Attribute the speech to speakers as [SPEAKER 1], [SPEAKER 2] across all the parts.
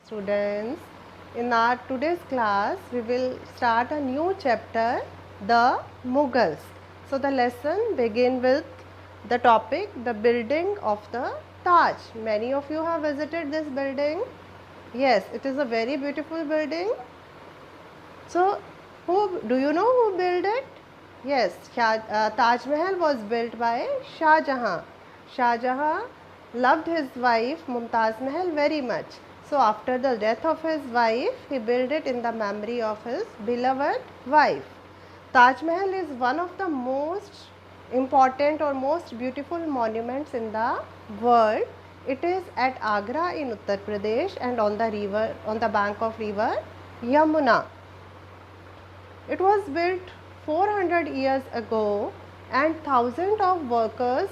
[SPEAKER 1] Students, in our today's class we will start a new chapter, the Mughals. So the lesson begin with the topic, the building of the Taj. Many of you have visited this building. Yes, it is a very beautiful building. So do you know who built it? Yes, Taj Mahal was built by Shah Jahan. Shah Jahan loved his wife Mumtaz Mahal very much. So after the death of his wife, he built it in the memory of his beloved wife. Taj Mahal is one of the most important or most beautiful monuments in the world. It is at Agra in Uttar Pradesh and on the bank of river Yamuna. It was built 400 years ago and thousands of workers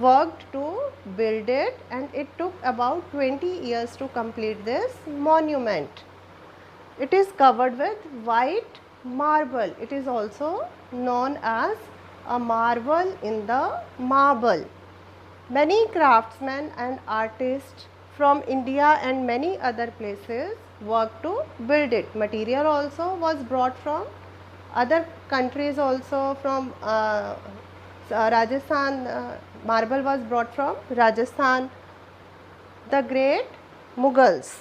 [SPEAKER 1] worked to build it, and it took about 20 years to complete this monument. It is covered with white marble. It is also known as a marvel in the marble. Many craftsmen and artists from India and many other places worked to build it. Material also was brought from other countries, also from Rajasthan. Marble was brought from Rajasthan. The great Mughals.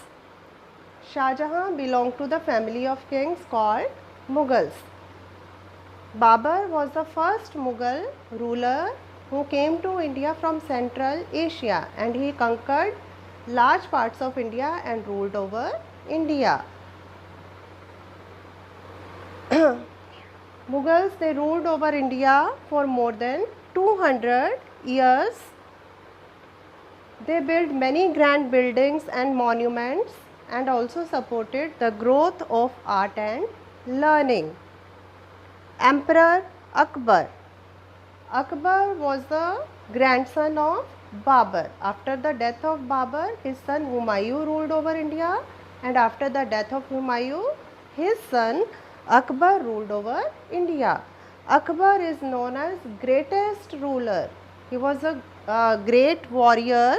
[SPEAKER 1] Shah Jahan belonged to the family of kings called Mughals. Babur was the first Mughal ruler who came to India from Central Asia, and he conquered large parts of India and ruled over India. Mughals, they ruled over India for more than 200 years. They built many grand buildings and monuments and also supported the growth of art and learning. Emperor Akbar. Akbar was the grandson of Babur. After the death of Babur, his son Humayun ruled over India, and after the death of Humayun, his son Akbar ruled over India. Akbar is known as greatest ruler. He was a great warrior.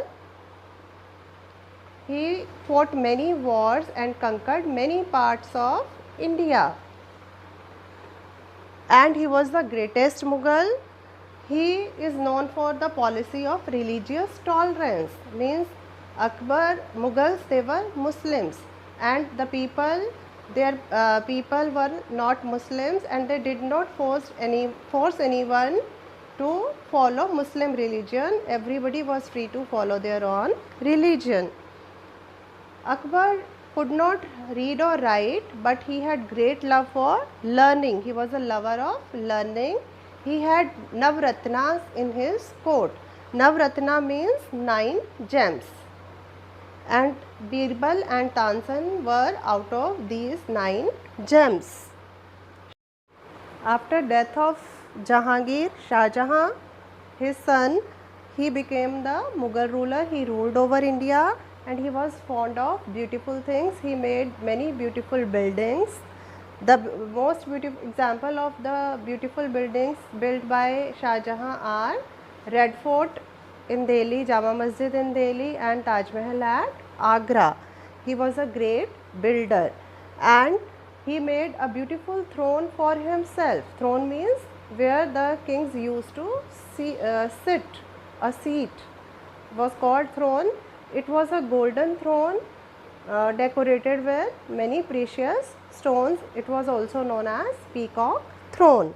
[SPEAKER 1] He fought many wars and conquered many parts of India. And he was the greatest Mughal. He is known for the policy of religious tolerance. Means Akbar, Mughals, they were Muslims, and the people, their people were not Muslims, and they did not force anyone to follow Muslim religion. Everybody was free to follow their own religion. Akbar could not read or write, but he had great love for learning. He was a lover of learning. He had Navratnas in his court. Navratna means 9 gems, and Birbal and Tansan were out of these 9 gems. After death of Jahangir, Shah Jahan, his son, he became the Mughal ruler. He ruled over India, and he was fond of beautiful things. He made many beautiful buildings. The most beautiful example of the beautiful buildings built by Shah Jahan are Red Fort in Delhi, Jama Masjid in Delhi, and Taj Mahal at Agra. He was a great builder, and he made a beautiful throne for himself. Throne means where the kings used to sit. A seat was called throne. It was a golden throne decorated with many precious stones. It was also known as peacock throne.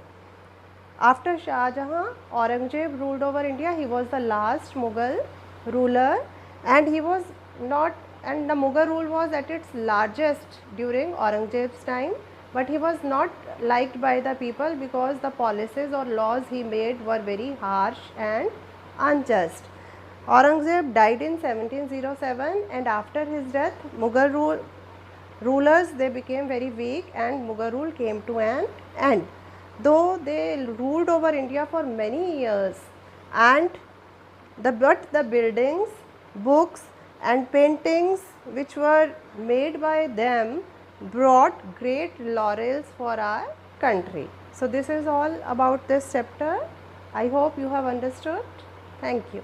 [SPEAKER 1] After Shah Jahan, Aurangzeb ruled over India. He was the last Mughal ruler, and the Mughal rule was at its largest during Aurangzeb's time, but he was not liked by the people because the policies or laws he made were very harsh and unjust. Aurangzeb died in 1707, and after his death, Mughal rulers, they became very weak, and Mughal rule came to an end. Though they ruled over India for many years, but the buildings, books and paintings which were made by them brought great laurels for our country. So this is all about this chapter. I hope you have understood. Thank you.